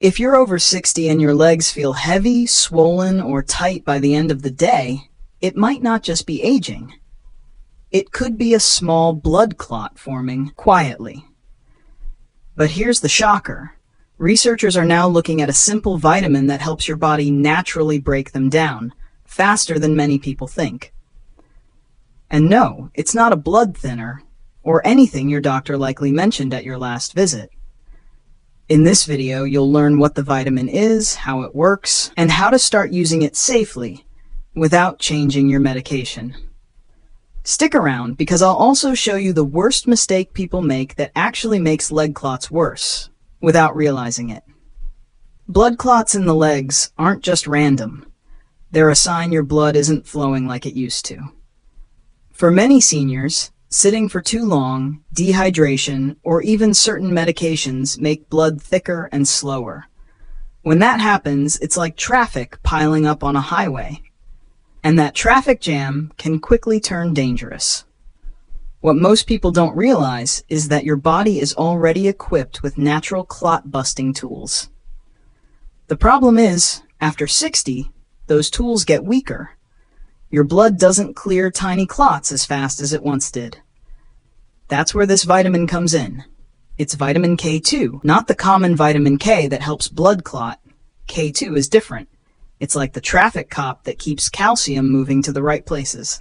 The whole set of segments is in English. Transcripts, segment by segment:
If you're over 60 and your legs feel heavy, swollen, or tight by the end of the day, it might not just be aging. It could be a small blood clot forming quietly. But here's the shocker. Researchers are now looking at a simple vitamin that helps your body naturally break them down, faster than many people think. And no, it's not a blood thinner, or anything your doctor likely mentioned at your last visit. In this video, you'll learn what the vitamin is, how it works, and how to start using it safely, without changing your medication. Stick around, because I'll also show you the worst mistake people make that actually makes leg clots worse, without realizing it. Blood clots in the legs aren't just random. They're a sign your blood isn't flowing like it used to. For many seniors, sitting for too long, dehydration, or even certain medications make blood thicker and slower. When that happens, it's like traffic piling up on a highway. And that traffic jam can quickly turn dangerous. What most people don't realize is that your body is already equipped with natural clot-busting tools. The problem is, after 60, those tools get weaker. Your blood doesn't clear tiny clots as fast as it once did. That's where this vitamin comes in. It's vitamin K2, not the common vitamin K that helps blood clot. K2 is different. It's like the traffic cop that keeps calcium moving to the right places.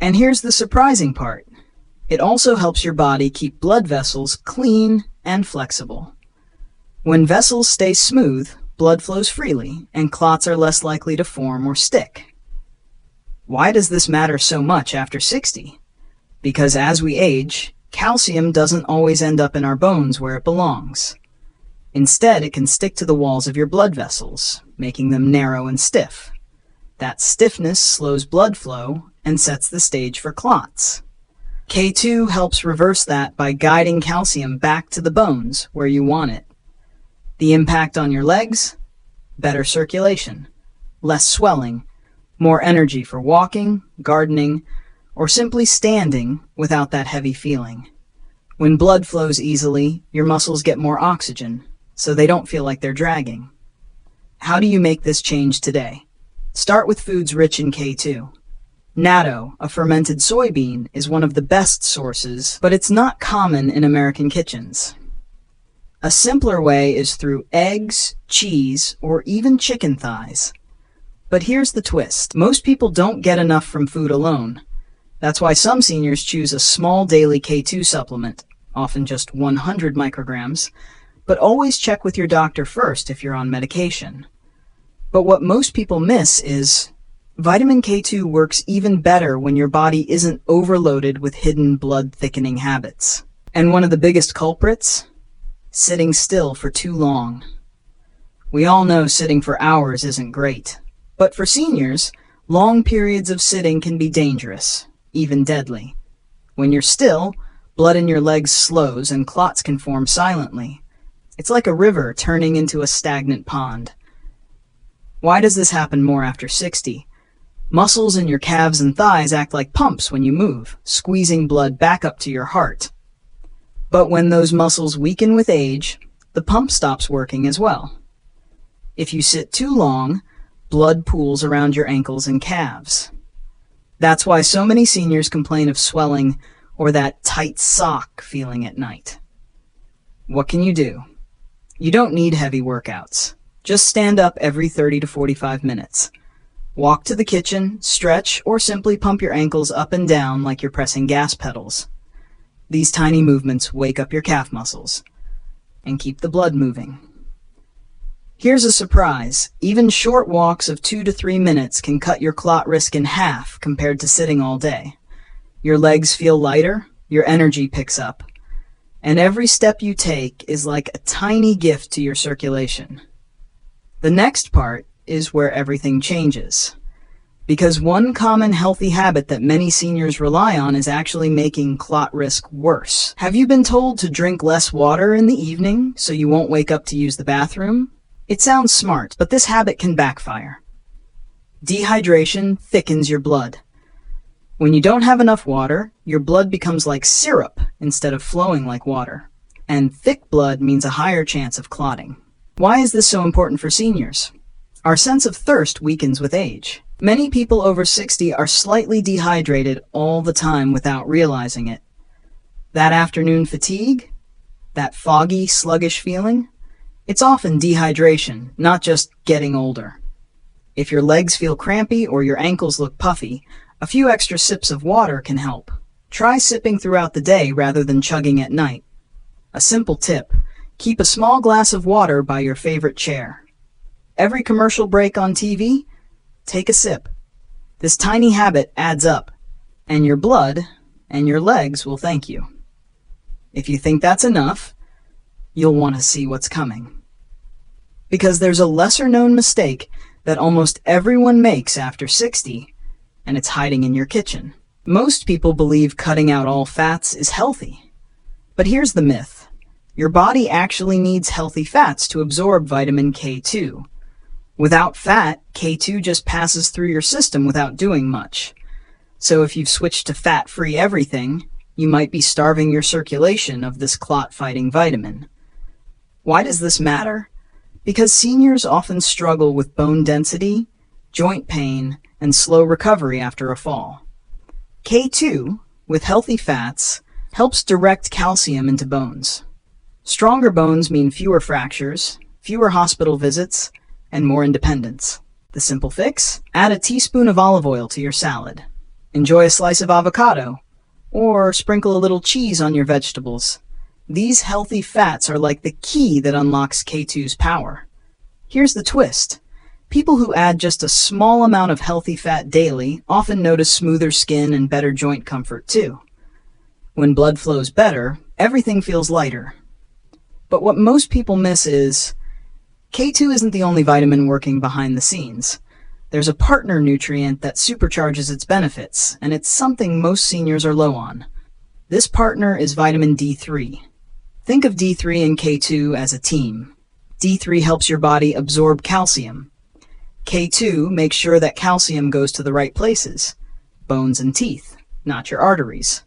And here's the surprising part. It also helps your body keep blood vessels clean and flexible. When vessels stay smooth, blood flows freely, and clots are less likely to form or stick. Why does this matter so much after 60? Because as we age, calcium doesn't always end up in our bones where it belongs. Instead, it can stick to the walls of your blood vessels, making them narrow and stiff. That stiffness slows blood flow and sets the stage for clots. K2 helps reverse that by guiding calcium back to the bones where you want it. The impact on your legs? Better circulation, less swelling, more energy for walking, gardening, or simply standing without that heavy feeling. When blood flows easily, your muscles get more oxygen, so they don't feel like they're dragging. How do you make this change today? Start with foods rich in K2. Natto, a fermented soybean, is one of the best sources, but it's not common in American kitchens. A simpler way is through eggs, cheese, or even chicken thighs. But here's the twist. Most people don't get enough from food alone. That's why some seniors choose a small daily K2 supplement, often just 100 micrograms, but always check with your doctor first if you're on medication. But what most people miss is vitamin K2 works even better when your body isn't overloaded with hidden blood-thickening habits. And one of the biggest culprits? Sitting still for too long. We all know sitting for hours isn't great. But for seniors, long periods of sitting can be dangerous, even deadly. When you're still, blood in your legs slows and clots can form silently. It's like a river turning into a stagnant pond. Why does this happen more after 60? Muscles in your calves and thighs act like pumps when you move, squeezing blood back up to your heart. But when those muscles weaken with age, the pump stops working as well. If you sit too long, blood pools around your ankles and calves. That's why so many seniors complain of swelling or that tight sock feeling at night. What can you do? You don't need heavy workouts. Just stand up every 30 to 45 minutes. Walk to the kitchen, stretch, or simply pump your ankles up and down like you're pressing gas pedals. These tiny movements wake up your calf muscles and keep the blood moving. Here's a surprise. Even short walks of 2 to 3 minutes can cut your clot risk in half compared to sitting all day. Your legs feel lighter, your energy picks up, and every step you take is like a tiny gift to your circulation. The next part is where everything changes. Because one common healthy habit that many seniors rely on is actually making clot risk worse. Have you been told to drink less water in the evening so you won't wake up to use the bathroom? It sounds smart, but this habit can backfire. Dehydration thickens your blood. When you don't have enough water, your blood becomes like syrup instead of flowing like water. And thick blood means a higher chance of clotting. Why is this so important for seniors? Our sense of thirst weakens with age. Many people over 60 are slightly dehydrated all the time without realizing it. That afternoon fatigue, that foggy, sluggish feeling, it's often dehydration, not just getting older. If your legs feel crampy or your ankles look puffy, a few extra sips of water can help. Try sipping throughout the day rather than chugging at night. A simple tip: keep a small glass of water by your favorite chair. Every commercial break on TV, take a sip. This tiny habit adds up, and your blood and your legs will thank you. If you think that's enough, you'll want to see what's coming. Because there's a lesser-known mistake that almost everyone makes after 60, and it's hiding in your kitchen. Most people believe cutting out all fats is healthy. But here's the myth. Your body actually needs healthy fats to absorb vitamin K2. Without fat, K2 just passes through your system without doing much. So if you've switched to fat-free everything, you might be starving your circulation of this clot-fighting vitamin. Why does this matter? Because seniors often struggle with bone density, joint pain, and slow recovery after a fall. K2, with healthy fats, helps direct calcium into bones. Stronger bones mean fewer fractures, fewer hospital visits, and more independence. The simple fix? Add a teaspoon of olive oil to your salad. Enjoy a slice of avocado, or sprinkle a little cheese on your vegetables. These healthy fats are like the key that unlocks K2's power. Here's the twist. People who add just a small amount of healthy fat daily often notice smoother skin and better joint comfort too. When blood flows better, everything feels lighter. But what most people miss is K2 isn't the only vitamin working behind the scenes. There's a partner nutrient that supercharges its benefits, and it's something most seniors are low on. This partner is vitamin D3. Think of D3 and K2 as a team. D3 helps your body absorb calcium. K2 makes sure that calcium goes to the right places, bones and teeth, not your arteries.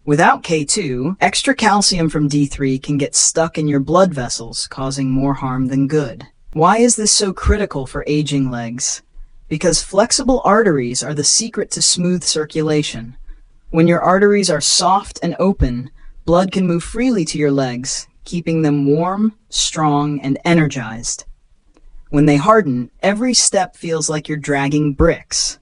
Without K2, extra calcium from D3 can get stuck in your blood vessels, causing more harm than good. Why is this so critical for aging legs? Because flexible arteries are the secret to smooth circulation. When your arteries are soft and open, blood can move freely to your legs, keeping them warm, strong, and energized. When they harden, every step feels like you're dragging bricks.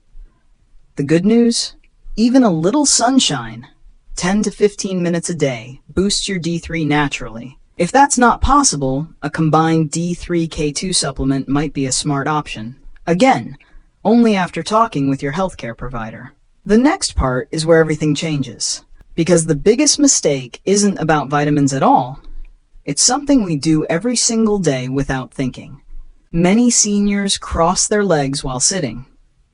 The good news? Even a little sunshine, 10 to 15 minutes a day, boosts your D3 naturally. If that's not possible, a combined D3-K2 supplement might be a smart option. Again, only after talking with your healthcare provider. The next part is where everything changes. Because the biggest mistake isn't about vitamins at all. It's something we do every single day without thinking. Many seniors cross their legs while sitting.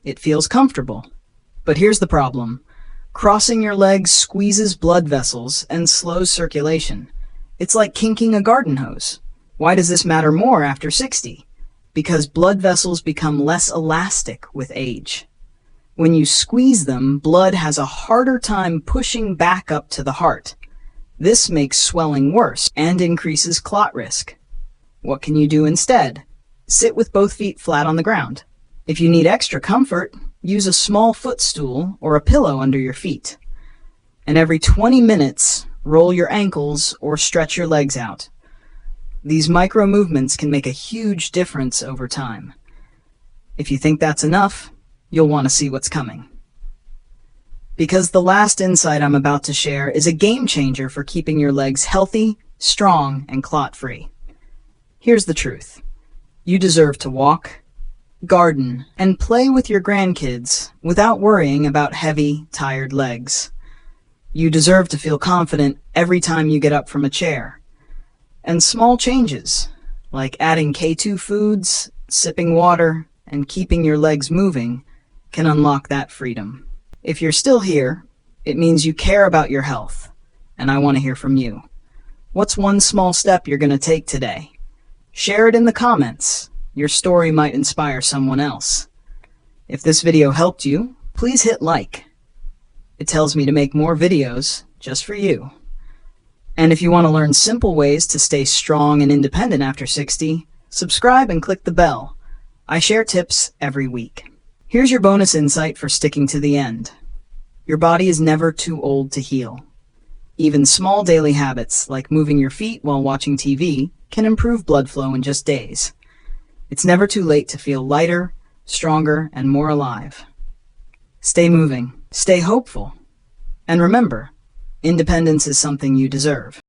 It feels comfortable. But here's the problem. Crossing your legs squeezes blood vessels and slows circulation. It's like kinking a garden hose. Why does this matter more after 60? Because blood vessels become less elastic with age. When you squeeze them, blood has a harder time pushing back up to the heart. This makes swelling worse and increases clot risk. What can you do instead? Sit with both feet flat on the ground. If you need extra comfort, use a small footstool or a pillow under your feet. And every 20 minutes, roll your ankles or stretch your legs out. These micro movements can make a huge difference over time. If you think that's enough, you'll want to see what's coming. Because the last insight I'm about to share is a game changer for keeping your legs healthy, strong, and clot-free. Here's the truth. You deserve to walk, garden, and play with your grandkids without worrying about heavy, tired legs. You deserve to feel confident every time you get up from a chair. And small changes, like adding K2 foods, sipping water, and keeping your legs moving, can unlock that freedom. If you're still here, it means you care about your health, and I want to hear from you. What's one small step you're going to take today? Share it in the comments. Your story might inspire someone else. If this video helped you, please hit like. It tells me to make more videos just for you. And if you want to learn simple ways to stay strong and independent after 60, Subscribe and click the bell. I share tips every week. Here's your bonus insight for sticking to the end. Your body is never too old to heal. Even small daily habits, like moving your feet while watching TV, can improve blood flow in just days. It's never too late to feel lighter, stronger, and more alive. Stay moving, stay hopeful, and remember, independence is something you deserve.